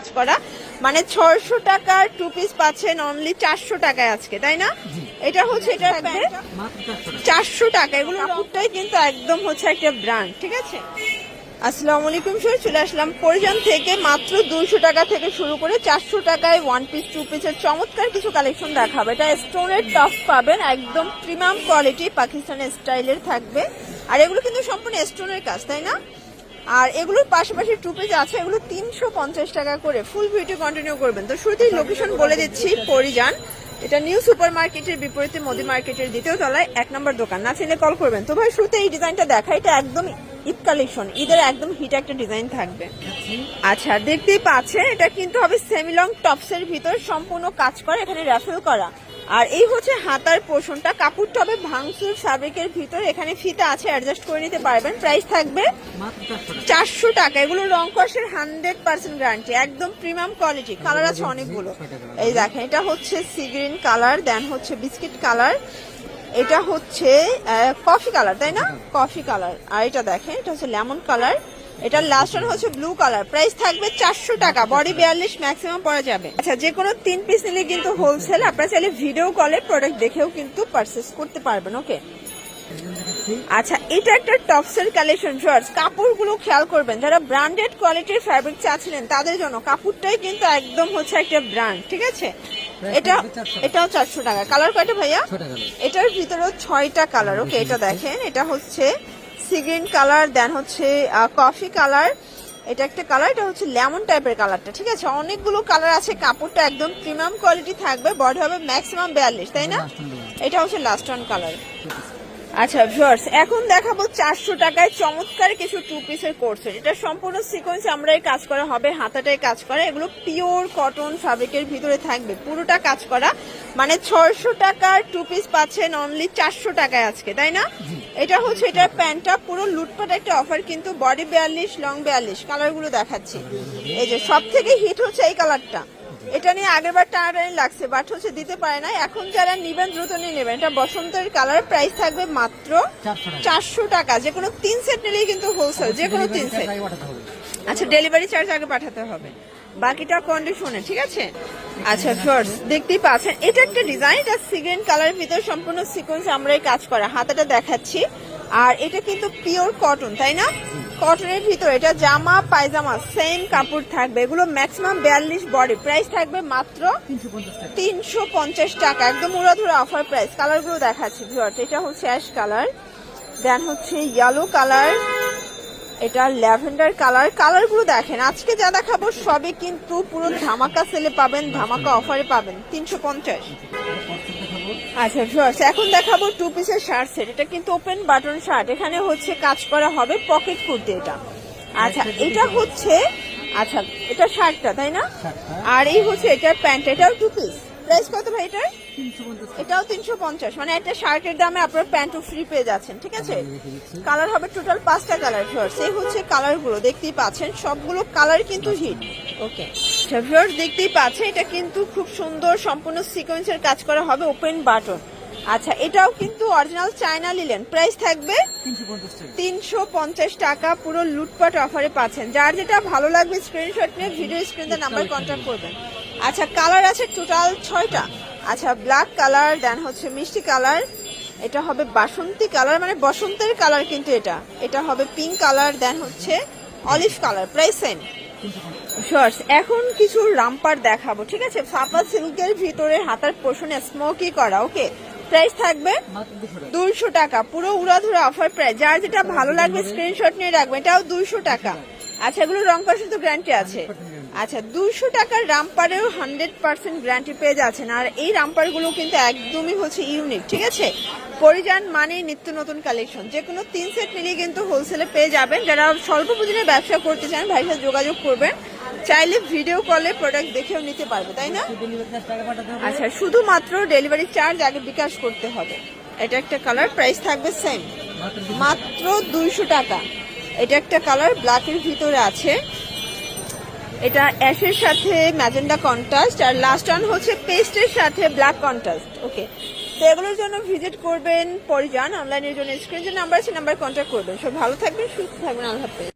কাজ করা, মানে 600 টাকার 2 পিস পাচ্ছেন অনলি 400 টাকায় আজকে, তাই না? এটা হচ্ছে এটা 400 টাকা। এগুলো কাপড়টাই কিন্তু একদম হচ্ছে একটা ব্র্যান্ড, ঠিক আছে? আসসালামু আলাইকুম স্যার, চলে আসলাম পরিজান থেকে। মাত্র 200 টাকা থেকে শুরু করে 400 টাকায় 1 পিস 2 পিসের চমৎকার কিছু কালেকশন দেখাবো। এটা স্টোনের টপ পাবেন, একদম প্রিমিয়াম কোয়ালিটি পাকিস্তানি স্টাইলের থাকবে। আর এগুলো কিন্তু সম্পূর্ণ স্টোনের কাজ, তাই না? আর এগুলোর পাশাপাশি 2 পিস আছে, এগুলো 350 টাকা করে। ফুল ভিডিও কন্টিনিউ করবেন। তো শুরুতেই লোকেশন বলে দিচ্ছি, পরিজান। এটা নিউ সুপার মার্কেটের বিপরীতে মোদি মার্কেটের 2য় তলায় 1 নম্বর দোকান। না চিনলে কল করবেন। তো ভাই শুরুতে এই ডিজাইনটা দেখা, এটা একদম ঈদ কালেকশন, ঈদের একদম হিট একটা ডিজাইন থাকবে। আচ্ছা, দেখতেই পাচ্ছেন এটা কিন্তু হবে সেমি লং টপসের ভিতর, সম্পূর্ণ কাজ করা, এখানে র্যাফেল করা। আর এই হচ্ছে হাতার পোর্শনটা, কাপড়টা হবে ভাঙচুর ফ্যাব্রিকের ভিতর, এখানে ফিতা আছে, অ্যাডজাস্ট করে নিতে পারবেন। প্রাইস থাকবে 400 টাকা। এগুলো রং কষের 100% গ্যারান্টি, একদম প্রিমিয়াম কোয়ালিটি। কালার আছে অনেকগুলো, এই দেখেন এটা হচ্ছে সি গ্রিন কালার, দেন হচ্ছে বিস্কিট কালার, এটা হচ্ছে কফি কালার, তাই না? Coffee colour. আর এটা দেখেন এটা হচ্ছে লেমন কালার, এটা লাস্ট ওয়ান হচ্ছে ব্লু কালার। প্রাইস থাকবে 400 টাকা। বডি 42 ম্যাক্সিমাম পরা যাবে। আচ্ছা, যে কোনো 3 পিস নিলে কিন্তু হোলসেল, আপনারা চাইলে ভিডিও কলে প্রোডাক্ট দেখেও কিন্তু পারচেজ করতে পারবেন। ওকে, আচ্ছা এটা একটা টপসের কালেকশন। শর্টস কাপড়গুলো খেয়াল করবেন, যারা ব্র্যান্ডেড কোয়ালিটির ফ্যাব্রিক চাচ্ছিলেন তাদের জন্য কাপড়টাই কিন্তু একদম হচ্ছে একটা ব্র্যান্ড, ঠিক আছে? এটাও 400 টাকা। কালার কয়টা ভাইয়া? এটার ভিতরেও 6টা কালার। ওকে, এটা দেখেন এটা হচ্ছে সি গ্রিন কালার, দেন হচ্ছে কফি কালার, এটা একটা কালার, এটা হচ্ছে লেমন টাইপের কালারটা, ঠিক আছে? অনেকগুলো কালার আছে, কাপড়টা একদম প্রিমিয়াম কোয়ালিটি থাকবে, বডি হবে ম্যাক্সিমাম 42, তাই না? এটা হচ্ছে লাস্ট ওয়ান কালার। আচ্ছা ভিউয়ার্স, এখন দেখাবো 400 টাকায় চমৎকার কিছু 2 পিসের কোর্স। এটা সম্পূর্ণ সিকোয়েন্স আমরাই কাজ করা হবে, হাতাটাই কাজ করা। এগুলো পিওর কটন ফ্যাব্রিকের ভিতরে থাকবে, পুরোটা কাজ করা, মানে 600 টাকার 2 পিস পাচ্ছেন অনলি 400 টাকায় আজকে, তাই না? এটা হচ্ছে এটার প্যান্টটা, পুরো লুটপাট একটা অফার, কিন্তু বডি 42 লং 42। কালারগুলো দেখাচ্ছি, এই যে সব থেকে হিট হচ্ছে এই কালারটা। এটা নিয়ে আগেরবার টানাটানি লাগছে, বাট হচ্ছে দিতে পারে না। এখন যারা নিবেন দ্রুত নিয়ে নেবেন। এটা বসন্তের কালার, প্রাইস থাকবে মাত্র 400 টাকা। যে কোনো 3 সেট নিলেই কিন্তু হোলসেল, যে কোনো 3 সেট। আচ্ছা, ডেলিভারি চার্জ আগে পাঠাতে হবে, বাকিটা কন্ডিশনে, ঠিক আছে? আচ্ছা ফার্স্ট দেখতেই পাচ্ছেন এটা একটা ডিজাইন, এটা সি গ্রিন কালারের ভিতর সম্পূর্ণ সিকোয়েন্স আমরাই কাজ করা, হাতাটা দেখাচ্ছি। আর এটা কিন্তু পিওর কটন, তাই না? কটনের ভিতর এটা জামা পায়জামা সেম কাপড় থাকবে। এগুলো ম্যাক্সিমাম 42 বডি। প্রাইস থাকবে মাত্র 350 টাকা, একদম উড়াধুরা অফার প্রাইস। কালারগুলো দেখাচ্ছি ভিউয়ার্স, এটা হচ্ছে অ্যাশ কালার, দেন হচ্ছে ইয়েলো কালার, এটা ল্যাভেন্ডার কালার। কালারগুলো দেখেন, আজকে যা দেখাবো সবই কিন্তু পুরো ধামাকা সেলে পাবেন, ধামাকা অফারে পাবেন 350। আচ্ছা ভিউয়ার্স, এখন দেখাবো 2 পিসের শার্ট সেট। এটা কিন্তু ওপেন বাটন শার্ট, এখানে হচ্ছে কাজ করা হবে পকেট কুর্তি এটা। আচ্ছা এটা হচ্ছে, আচ্ছা এটা শার্টটা, তাই না? আর এই হচ্ছে এটার প্যান্ট, এটাও 2 পিস। প্রাইস কত ভাই এটার? এটাও 350, মানে একটা শার্টের দামে আপনার প্যান্টও ফ্রি পেয়ে যাচ্ছেন, ঠিক আছে? কালার হবে টোটাল 5টা কালার ভিউয়ার্স। এই হচ্ছে কালারগুলো দেখতেই পাচ্ছেন, সবগুলো কালার কিন্তু হিট। ওকে ভিউয়ার্স, দেখতেই পাচ্ছেন এটা কিন্তু খুব সুন্দর, সম্পূর্ণ সিকোয়েন্সের কাজ করা হবে, ওপেন বাটন। আচ্ছা এটাও কিন্তু অরিজিনাল চায়না লিলেন। প্রাইস থাকবে 350 টাকা। পুরো লুটপাট অফারে পাচ্ছেন। যার যেটা ভালো লাগবে স্ক্রিনশট নিয়ে ভিডিও স্ক্রিনে নাম্বার কন্ট্যাক্ট করবেন। আচ্ছা কালার আছে টোটাল 6টা। আচ্ছা ব্ল্যাক কালার, দেন হচ্ছে মিষ্টি কালার, এটা হবে বাসন্তী কালার, মানে বসন্তের কালার কিন্তু এটা হবে পিঙ্ক কালার, দেন হচ্ছে olive colour. Price same. Shorts এখন কিছু রামপার দেখাবো, ঠিক আছে? ফাপা সিল্কের ভিতরে হাতার পোর্শনে স্মোকি করা। ওকে, প্রাইস থাকবে 200 টাকা। পুরো উড়াধুরা অফার প্রাইস। যার যেটা ভালো লাগবে স্ক্রিনশট নিয়ে রাখবেন। এটাও 200 টাকা। আচ্ছা এগুলো রং কষে তো গ্যারান্টি আছে। আচ্ছা 200 টাকার রামপারেও 100% গ্যারান্টি পেয়ে যাচ্ছেন। আর এই রামপার গুলো কিন্তু একদমই হচ্ছে ইউনিক, ঠিক আছে? পরিজান মানে নিত্য নতুন কালেকশন। যে কোনো 3 সেট নিলেই কিন্তু হোলসেলে পেয়ে যাবেন। যারা স্বল্প পুঁজির ব্যবসা করতে চান ভাইয়ের সাথে যোগাযোগ করবেন। চাইলে ভিডিও কলে প্রোডাক্ট দেখেও নিতে পারবে, তাই না? আচ্ছা শুধুমাত্র ডেলিভারি চার্জ আগে বিকাশ করতে হবে। এটা একটা কালার, প্রাইস থাকবে সেম, মাত্র 200 টাকা। এটা একটা কালার ব্ল্যাকের ভিতরে আছে, এটা অ্যাশের সাথে ম্যাজেন্ডা কন্ট্রাস্ট, আর লাস্ট ওয়ান হচ্ছে পেস্টের সাথে ব্ল্যাক কন্ট্রাস্ট। ওকে, তো এগুলোর জন্য ভিজিট করবেন পরিজান। অনলাইনের জন্য স্ক্রিনে যে নাম্বার আছে নাম্বার কন্ট্যাক্ট করবেন। সব ভালো থাকবেন, সুস্থ থাকবেন, আল্লাহ হাফেজ।